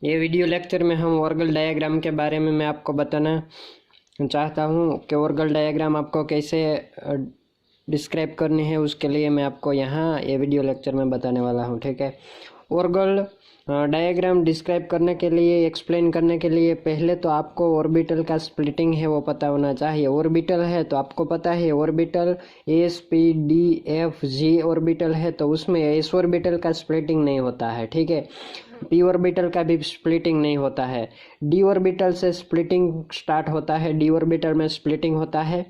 ये video lecture में हम ऑर्गल डायग्राम के बारे में मैं आपको बताना चाहता हूँ कि ऑर्गल डायग्राम आपको कैसे डिस्क्राइब करनी है। उसके लिए मैं आपको यहाँ ये वीडियो लेक्चर में बताने वाला हूँ। ठीक है, ऑर्गल डायग्राम डिस्क्राइब करने के लिए, एक्सप्लेन करने के लिए पहले तो आपको ऑर्बिटल का स्प्लिटिंग है वो पता होना चाहिए। ऑर्बिटल है तो आपको पता है orbital S P D F G orbital है तो उसमें एस ऑर्बिटल का स्प्लिटिंग नहीं होता है। ठीक है, पी ऑर्बिटल का भी स्प्लिटिंग नहीं होता है। डी ऑर्बिटल से स्प्लिटिंग स्टार्ट होता है, डी ऑर्बिटल में स्प्लिटिंग होता है,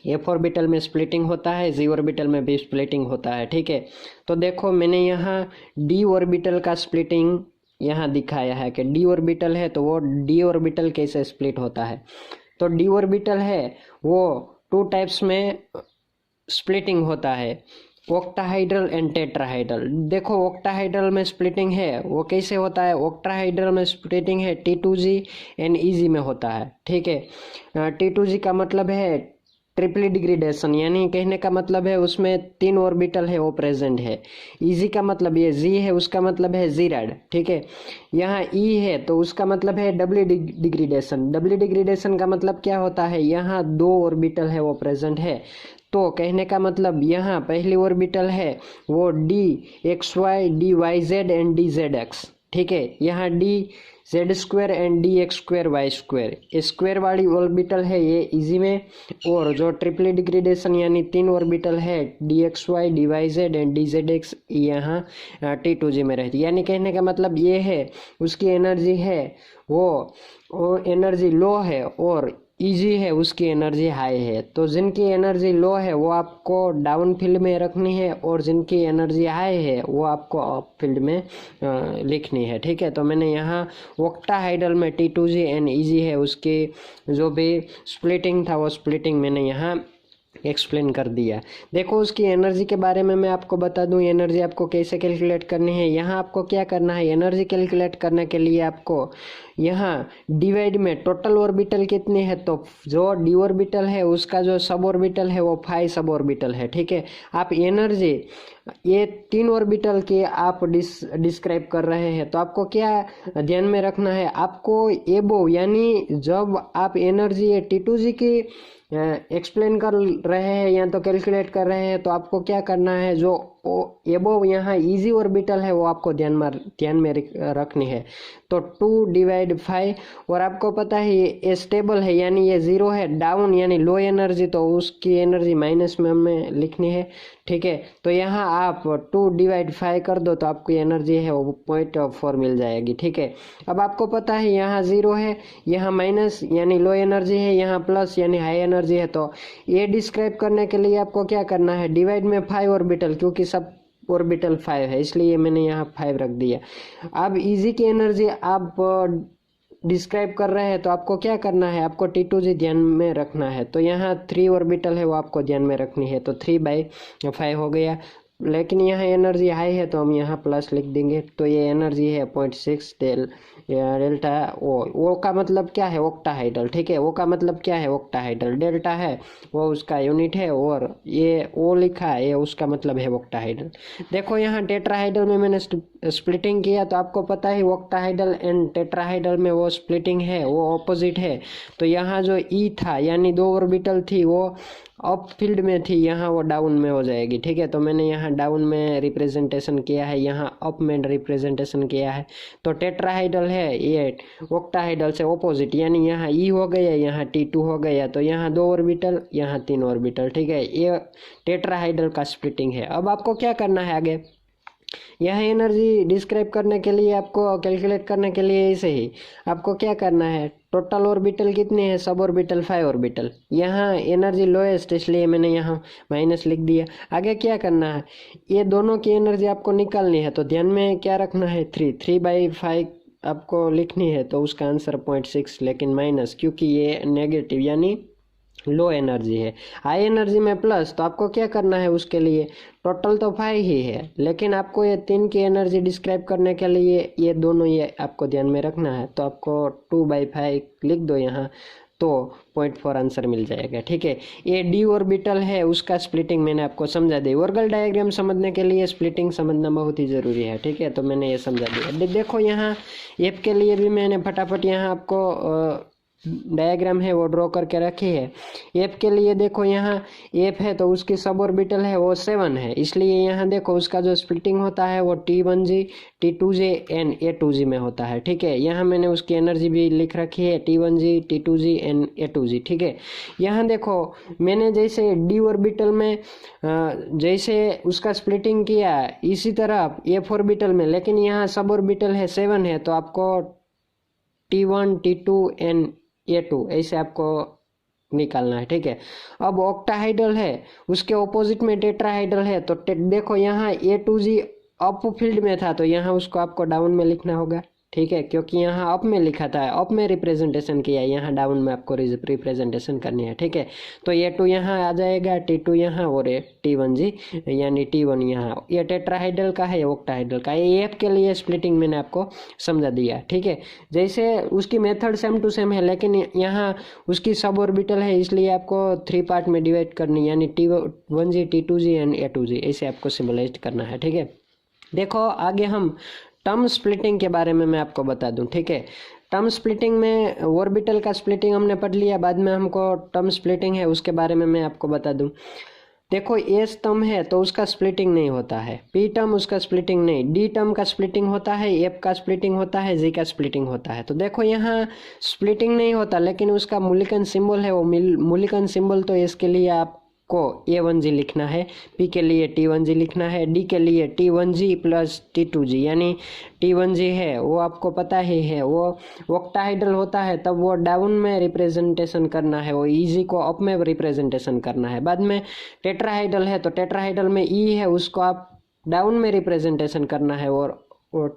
एफ ऑर्बिटल में स्प्लिटिंग होता है, जी ऑर्बिटल में भी स्प्लिटिंग होता है। ठीक है, तो देखो मैंने यहाँ डी ऑर्बिटल का स्प्लिटिंग यहाँ दिखाया है कि डी ऑर्बिटल है तो वो डी ऑर्बिटल कैसे स्प्लिट होता है। तो डी ऑर्बिटल है वो टू टाइप्स में स्प्लिटिंग होता है, ऑक्टाहाइड्रल एंड टेट्राहाइड्रल। देखो ऑक्टाहाइड्रल में स्प्लिटिंग है वो कैसे होता है। ऑक्टाहाइड्रल में स्प्लिटिंग है T2G एंड EG में होता है। ठीक है, T2G का मतलब है ट्रिपली डिग्रेडेशन, यानी कहने का मतलब है उसमें 3 ऑर्बिटल है वो प्रेजेंट है। EG का मतलब ये G है, उसका मतलब है जीराइड। ठीक है, यहाँ E है तो उसका मतलब है डबली डिग्रेडेशन। डबली डिग्रेडेशन का मतलब क्या होता है, यहाँ 2 ऑर्बिटल है वो प्रेजेंट है। तो कहने का मतलब यहाँ पहली ऑर्बिटल है वो DXY DYZ एंड DZX। ठीक है, यहाँ DZ² एंड DX²Y²। स्क्वायर वाली ऑर्बिटल है ये इजी में, और जो ट्रिपली डिग्रेडेशन यानी 3 ऑर्बिटल है DXY DYZ एंड DZX यहाँ T2G में रहती है। यानी कहने का मतलब ये है उसकी एनर्जी है वो एनर्जी लो है और इजी है उसकी एनर्जी हाई है। तो जिनकी एनर्जी लो है वो आपको डाउन फील्ड में रखनी है और जिनकी एनर्जी हाई है वो आपको अप फील्ड में लिखनी है। ठीक है, तो मैंने यहाँ ऑक्टाहाइड्रल में T2G एंड EG है उसकी जो भी स्प्लिटिंग था वो स्प्लिटिंग मैंने यहाँ एक्सप्लेन कर दिया। देखो उसकी एनर्जी के बारे में मैं आपको बता दूं, एनर्जी आपको कैसे कैलकुलेट करनी है। यहाँ आपको क्या करना है, एनर्जी कैलकुलेट करने के लिए आपको यहाँ डिवाइड में टोटल ऑर्बिटल कितनी है, तो जो डी ऑर्बिटल है उसका जो सब ऑर्बिटल है वो 5 सब ऑर्बिटल है। ठीक है, आप एनर्जी ये 3 ऑर्बिटल के आप डिस्क्राइब कर रहे हैं तो आपको क्या ध्यान में रखना है, आपको एबो यानी जब आप एनर्जी ये T2G की एक्सप्लेन कर रहे हैं या तो कैलकुलेट कर रहे हैं तो आपको क्या करना है, जो एबो यहाँ इजी ऑर्बिटल है वो आपको ध्यान में रखनी है। तो 2/5 और आपको पता है ये स्टेबल है यानी ये 0 है, डाउन यानी लो एनर्जी तो उसकी एनर्जी माइनस में हमें लिखनी है। ठीक है, तो यहाँ आप 2/5 कर दो तो आपकी एनर्जी है वो 0.4 मिल जाएगी। ठीक है, अब आपको पता है यहाँ 0 है, यहाँ माइनस यानी लो एनर्जी है, यहाँ प्लस यानी हाई एनर्जी है। तो ये डिस्क्राइब करने के लिए आपको क्या करना है, डिवाइड में 5 ऑर्बिटल, क्योंकि सब ऑर्बिटल 5 है इसलिए मैंने यहाँ 5 रख दिया। अब इजी की एनर्जी आप डिस्क्राइब कर रहे हैं तो आपको क्या करना है, आपको T2G ध्यान में रखना है। तो यहाँ 3 ऑर्बिटल है वो आपको ध्यान में रखनी है, तो 3/5 हो गया। लेकिन यहाँ एनर्जी हाई है तो हम यहाँ प्लस लिख देंगे। तो ये एनर्जी है 0.6 डेल्टा ओ का मतलब क्या है, ऑक्टाहाइड्रल। ठीक है, ओ का मतलब क्या है, ऑक्टाहाइड्रल। डेल्टा है वो उसका यूनिट है और ये ओ लिखा है ये उसका मतलब है ऑक्टाहाइड्रल। देखो यहाँ टेट्राहाइड्रल में मैंने स्प्लिटिंग किया तो आपको पता है ऑक्टाहाइड्रल एंड टेट्राहाइड्रल में वो स्प्लिटिंग है वो ऑपोजिट है। तो यहाँ जो ई था यानी 2 ऑर्बिटल थी वो अप फील्ड में थी, यहाँ वो डाउन में हो जाएगी। ठीक है, तो मैंने यहाँ डाउन में रिप्रेजेंटेशन किया है, यहाँ अप में रिप्रेजेंटेशन किया है। तो टेट्राहाइड्रल है ये ऑक्टाहाइड्रल से ऑपोजिट, यानी यहाँ ई हो गया, यहाँ T2 हो गया, तो यहाँ 2 ऑर्बिटल, यहाँ 3 ऑर्बिटल। ठीक है, ये टेट्राहाइड्रल का स्प्लिटिंग है। अब आपको क्या करना है आगे, यह एनर्जी डिस्क्राइब करने के लिए आपको कैलकुलेट करने के लिए ऐसे ही आपको क्या करना है, टोटल ऑर्बिटल कितने हैं, सब ऑर्बिटल 5 ऑर्बिटल, यहाँ एनर्जी लोएस्ट इसलिए मैंने यहाँ माइनस लिख दिया। आगे क्या करना है, ये दोनों की एनर्जी आपको निकालनी है तो ध्यान में क्या रखना है, 3/5 आपको लिखनी है। तो उसका आंसर 0.6 लेकिन माइनस, क्योंकि ये नेगेटिव यानी लो एनर्जी है। हाई एनर्जी में प्लस, तो आपको क्या करना है उसके लिए, टोटल तो 5 ही है लेकिन आपको ये 3 की एनर्जी डिस्क्राइब करने के लिए ये दोनों ये आपको ध्यान में रखना है। तो आपको 2/5 लिख दो यहाँ। तो 0.4 आंसर मिल जाएगा। ठीक है, ये डी ऑर्बिटल है, उसका स्प्लिटिंग मैंने आपको समझा दी। ऑर्गल डायग्राम समझने के लिए स्प्लिटिंग समझना बहुत ही ज़रूरी है। ठीक है, तो मैंने ये समझा दिया। देखो यहाँ एफ के लिए भी मैंने फटाफट यहाँ आपको डायग्राम है वो ड्रॉ करके रखी है। एफ के लिए देखो यहाँ एफ है तो उसकी सब ऑर्बिटल है वो 7 है, इसलिए यहाँ देखो उसका जो स्प्लिटिंग होता है वो T1G T2G एंड A2G में होता है। ठीक है, यहाँ मैंने उसकी एनर्जी भी लिख रखी है T1G T2G एंड A2G। ठीक है, यहाँ देखो मैंने जैसे डी ऑर्बिटल में जैसे उसका स्प्लिटिंग किया इसी तरह एफ ऑर्बिटल में, लेकिन यहाँ सब ऑर्बिटल है 7 है, तो आपको T1 T2 एंड A2 ऐसे आपको निकालना है। ठीक है, अब ऑक्टाहाइड्रल है उसके ऑपोजिट में टेट्राहाइड्रल है, तो देखो यहाँ A2G अप फील्ड में था तो यहाँ उसको आपको डाउन में लिखना होगा। ठीक है, क्योंकि यहाँ अप में लिखा था, अप में रिप्रेजेंटेशन किया, यहाँ डाउन में आपको रिप्रेजेंटेशन करनी है। ठीक है, तो A2 यहाँ आ जाएगा, T2 यहाँ और T1G यानी T1 यहाँ। ये टेट्राहाइड्रल का है, ऑक्टाहाइड्रल का। ये एफ के लिए स्प्लिटिंग मैंने आपको समझा दिया। ठीक है, जैसे उसकी मेथड सेम टू सेम है, लेकिन यहाँ उसकी सब ऑर्बिटल है इसलिए आपको 3 पार्ट में डिवाइड करनी, यानी T1G T2G एंड A2G ऐसे आपको सिम्बलाइज करना है। ठीक है, देखो आगे हम टर्म स्प्लिटिंग के बारे में मैं आपको बता दूं। ठीक है, टर्म स्प्लिटिंग में ऑर्बिटल का स्प्लिटिंग हमने पढ़ लिया, बाद में हमको टर्म स्प्लिटिंग है उसके बारे में मैं आपको बता दूं। देखो एस टर्म है तो उसका स्प्लिटिंग नहीं होता है, पी टर्म उसका स्प्लिटिंग नहीं, डी टर्म का स्प्लिटिंग होता है, एफ का स्प्लिटिंग होता है, जी का स्प्लिटिंग होता है। तो देखो यहाँ स्प्लिटिंग नहीं होता, लेकिन उसका मूल्यांकन सिंबल है वो मूल्यांकन सिंबल, तो इसके लिए आप को A1G लिखना है, P के लिए T1G लिखना है, D के लिए T1G प्लस T2G, यानी T1G है वो आपको पता ही है वो ऑक्टाहाइड्रल होता है, तब वो डाउन में रिप्रेजेंटेशन करना है, वो EG को अप में रिप्रेजेंटेशन करना है। बाद में टेट्राहाइड्रल है तो टेट्राहाइड्रल में E है उसको आप डाउन में रिप्रेजेंटेशन करना है और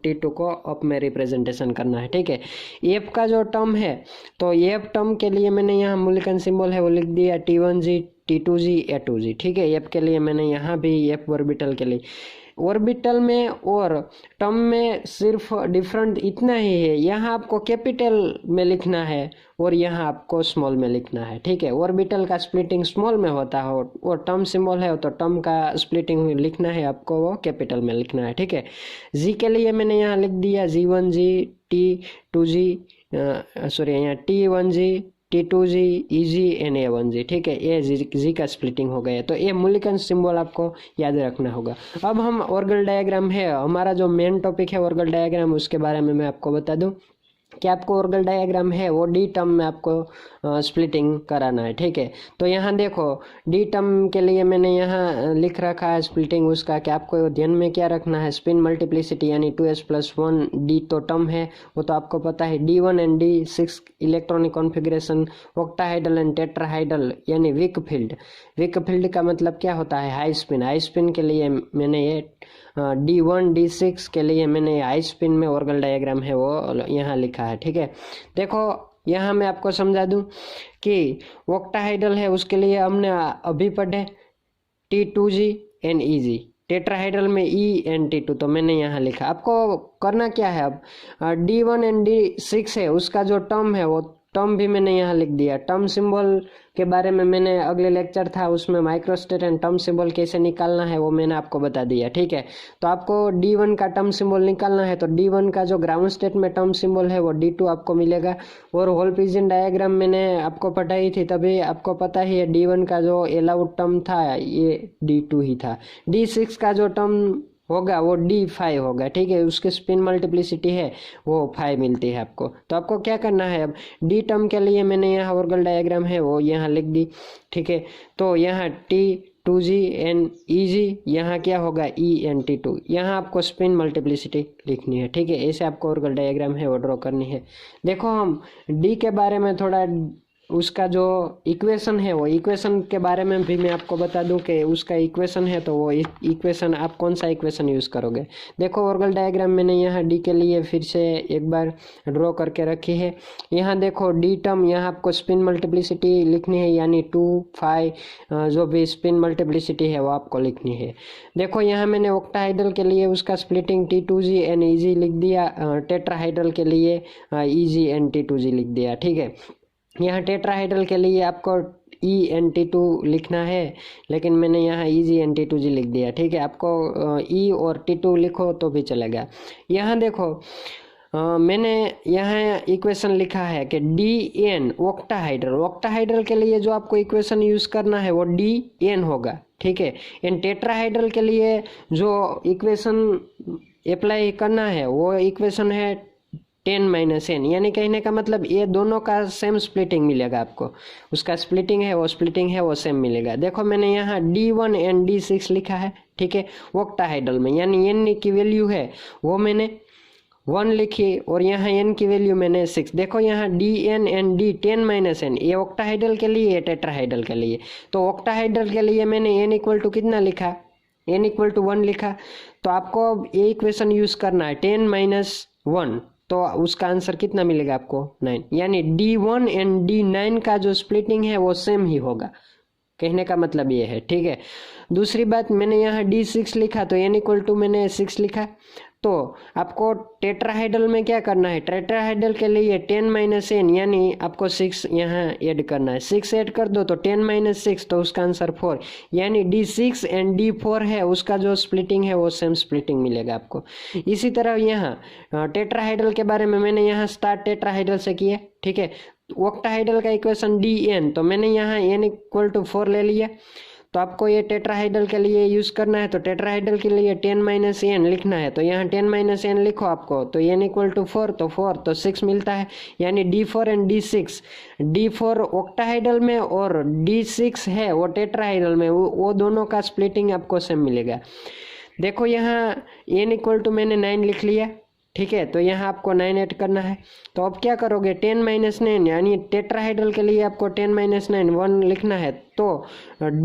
T2 को अप में रिप्रेजेंटेशन करना है। ठीक है, एफ का जो टर्म है तो एफ टर्म के लिए मैंने यहाँ मूल्यांकन सिंबल है वो लिख दिया T1G T2G A2G। ठीक है, एफ के लिए मैंने यहाँ भी एफ ऑर्बिटल के लिए, ऑर्बिटल में और टर्म में सिर्फ डिफरेंट इतना ही है, यहाँ आपको कैपिटल में लिखना है और यहाँ आपको स्मॉल में लिखना है। ठीक है, ऑर्बिटल का स्प्लिटिंग स्मॉल में होता है और टर्म सिंबल है तो टर्म का स्प्लिटिंग लिखना है आपको वो कैपिटल में लिखना है। ठीक है, जी के लिए मैंने यहाँ लिख दिया G1G T2G सॉरी यहाँ T1G T2G EG and A1G। ठीक है, ये जी का स्प्लिटिंग हो गया, तो ये मूल्यांकन सिंबल आपको याद रखना होगा। अब हम ऑर्गल डायग्राम है, हमारा जो मेन टॉपिक है ऑर्गल डायग्राम, उसके बारे में मैं आपको बता दूं कि आपको ऑर्गल डायग्राम है वो डी टर्म में आपको स्प्लिटिंग कराना है। ठीक है, तो यहाँ देखो डी टर्म के लिए मैंने यहाँ लिख रखा है स्प्लिटिंग उसका, कि आपको ध्यान में क्या रखना है, स्पिन मल्टीप्लिसिटी यानी 2s+1 डी तो टर्म है वो तो आपको पता है, D1 and D6 electronic configuration, octahedral and tetrahedral यानी वीक फील्ड। वीक फील्ड का मतलब क्या होता है, हाई स्पिन। हाई स्पिन के लिए मैंने ये D1 D6 के लिए मैंने हाई स्पिन में ऑर्गल डायग्राम है वो यहाँ लिखा है। ठीक है, देखो यहाँ मैं आपको समझा दूं कि ऑक्टाहाइड्रल है उसके लिए हमने अभी पढ़े T2G एंड EG, टेट्राहाइड्रल में E एंड T2, तो मैंने यहाँ लिखा। आपको करना क्या है, अब D1 एंड D6 है उसका जो टर्म है वो टर्म भी मैंने यहाँ लिख दिया। टर्म सिंबल के बारे में मैंने अगले लेक्चर था उसमें माइक्रोस्टेट एंड टर्म सिंबल कैसे निकालना है वो मैंने आपको बता दिया। ठीक है, तो आपको D1 का टर्म सिंबल निकालना है तो D1 का जो ग्राउंड स्टेट में टर्म सिंबल है वो D2 आपको मिलेगा, और होल पिजन डायग्राम मैंने आपको पढ़ाई थी तभी आपको पता ही है D1 का जो अलाउड टर्म था ये D2 ही था। D6 का जो टर्म होगा वो D5 होगा। ठीक है, उसके स्पिन मल्टीप्लिसिटी है वो 5 मिलती है आपको। तो आपको क्या करना है, अब डी टर्म के लिए मैंने यहाँ ऑर्गल डायग्राम है वो यहाँ लिख दी। ठीक है, तो यहाँ T2G एंड EG, यहाँ क्या होगा E एंड T2, यहाँ आपको स्पिन मल्टीप्लिसिटी लिखनी है। ठीक है, ऐसे आपको ऑर्गल डायग्राम है वो ड्रॉ करनी है। देखो हम D के बारे में थोड़ा उसका जो इक्वेशन है वो इक्वेशन के बारे में भी मैं आपको बता दूं कि उसका इक्वेशन है तो वो इक्वेशन आप कौन सा इक्वेशन यूज़ करोगे। देखो ऑर्गल डायग्राम मैंने यहाँ डी के लिए फिर से एक बार ड्रॉ करके रखी है। यहाँ देखो डी टर्म, यहाँ आपको स्पिन मल्टीप्लिसिटी लिखनी है यानी 2 5 जो भी स्पिन मल्टीप्लिसिटी है वो आपको लिखनी है। देखो यहाँ मैंने ऑक्टाहाइड्रल के लिए उसका स्प्लिटिंग T2G एंड EG लिख दिया, टेट्राहाइड्रल के लिए EG एंड T2G लिख दिया। ठीक है, यहाँ टेट्राहाइड्रल के लिए आपको EnT2 लिखना है, लेकिन मैंने यहाँ EgNT2G लिख दिया। ठीक है, आपको E और T2 लिखो तो भी चलेगा। यहाँ देखो मैंने यहाँ इक्वेशन लिखा है कि DN ऑक्टाहाइड्रल के लिए जो आपको इक्वेशन यूज करना है वो DN होगा। ठीक है, इन टेट्राहाइड्रल के लिए जो इक्वेशन अप्लाई करना है वो इक्वेशन है 10-n, यानी कहने का मतलब ये दोनों का सेम स्प्लिटिंग मिलेगा आपको, उसका स्प्लिटिंग है वो सेम मिलेगा। देखो मैंने यहाँ D1 and D6 लिखा है। ठीक है, ऑक्टाहाइड्रल में, यानी n की वैल्यू है वो मैंने 1 लिखी और यहाँ n की वैल्यू मैंने 6। देखो यहाँ DN and D10-n, ये ऑक्टाहाइड्रल के लिए, ये टेट्राहाइड्रल के लिए। तो ऑक्टाहाइड्रल के लिए मैंने n इक्वल टू कितना लिखा, n इक्वल टू 1 लिखा। तो आपको ये इक्वेशन यूज करना है 10-1, तो उसका आंसर कितना मिलेगा आपको 9, यानी D1 and D9 का जो स्प्लिटिंग है वो सेम ही होगा, कहने का मतलब ये है। ठीक है, दूसरी बात मैंने यहाँ D6 लिखा तो n इक्वल टू मैंने 6 लिखा। तो आपको टेट्राहाइड्रल में क्या करना है, टेट्राहाइड्रल के लिए 10-n, यानी आपको 6 यहाँ ऐड करना है। 6 ऐड कर दो तो 10-6, तो उसका आंसर 4, यानी D6 and D4 है उसका जो स्प्लिटिंग है वो सेम स्प्लिटिंग मिलेगा आपको। इसी तरह यहाँ टेट्राहाइड्रल के बारे में मैंने यहाँ स्टार्ट टेट्राहाइड्रल से किया। ठीक है, ऑक्टाहाइड्रल का इक्वेशन DN, तो मैंने यहाँ n इक्वल टू 4 ले लिया। तो आपको ये टेट्राहाइड्रल के लिए यूज करना है, तो टेट्राहाइड्रल के लिए 10-n लिखना है। तो यहाँ 10-n लिखो आपको, तो n इक्वल टू 4, तो 4 तो 6 मिलता है, यानी D4 and D6, D4 octahedral में और D6 है वो टेट्राहाइड्रल में, वो दोनों का स्प्लिटिंग आपको सेम मिलेगा। देखो यहाँ n इक्वल टू मैंने 9 लिख लिया। ठीक है, तो यहाँ आपको 9 ऐड करना है। तो अब क्या करोगे, 10-9, यानी टेट्राहाइड्रल के लिए आपको 10-9 1 लिखना है। तो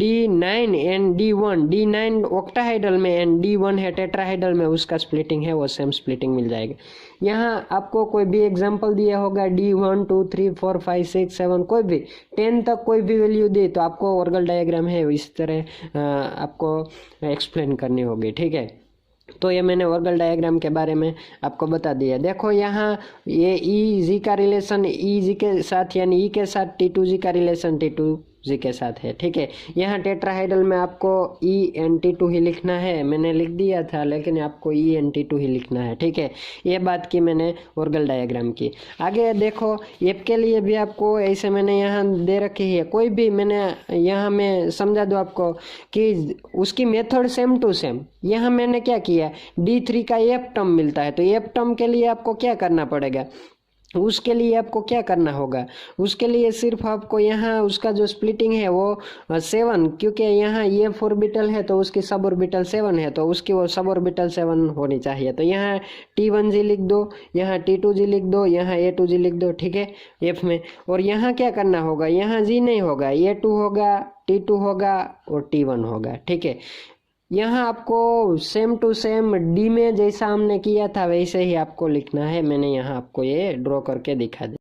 D9 and D1, D9 octahedral में एंड D1 है टेट्राहाइड्रल में, उसका स्प्लिटिंग है वो सेम स्प्लिटिंग मिल जाएगा। यहाँ आपको कोई भी एग्जांपल दिया होगा D1 2 3 4 5 6 7, कोई भी 10 तक कोई भी वैल्यू दे तो आपको वर्गल डायग्राम है इस तरह आपको एक्सप्लेन करनी होगी। ठीक है, तो ये मैंने वर्गल डायग्राम के बारे में आपको बता दिया। देखो यहाँ ये EG का रिलेशन EG के साथ, यानी E के साथ T2G का रिलेशन T2G के साथ है। ठीक है, यहाँ टेट्राहाइड्रल में आपको EnT2 ही लिखना है, मैंने लिख दिया था लेकिन आपको EnT2 ही लिखना है। ठीक है, ये बात की मैंने वर्गल डायग्राम की। आगे देखो एप के लिए भी आपको ऐसे मैंने यहाँ दे रखी है, कोई भी मैंने यहाँ मैं समझा दूँ आपको कि उसकी मेथड सेम टू सेम। यहाँ मैंने क्या किया, D3 का एफ टर्म मिलता है, तो एफ टर्म के लिए आपको क्या करना पड़ेगा, उसके लिए आपको क्या करना होगा, उसके लिए सिर्फ आपको यहाँ उसका जो स्प्लिटिंग है वो 7, क्योंकि यहाँ F ऑर्बिटल है तो उसकी सब ऑर्बिटल 7 है, तो उसकी वो सब ऑर्बिटल 7 होनी चाहिए। तो यहाँ T1G लिख दो, यहाँ T2G लिख दो, यहाँ A2G लिख दो। ठीक है, F में। और यहाँ क्या करना होगा, यहाँ G नहीं होगा, A2 होगा, T2 होगा और T1 होगा। ठीक है, यहाँ आपको सेम टू सेम डी में जैसा हमने किया था वैसे ही आपको लिखना है। मैंने यहाँ आपको ये ड्रॉ करके दिखा दिया।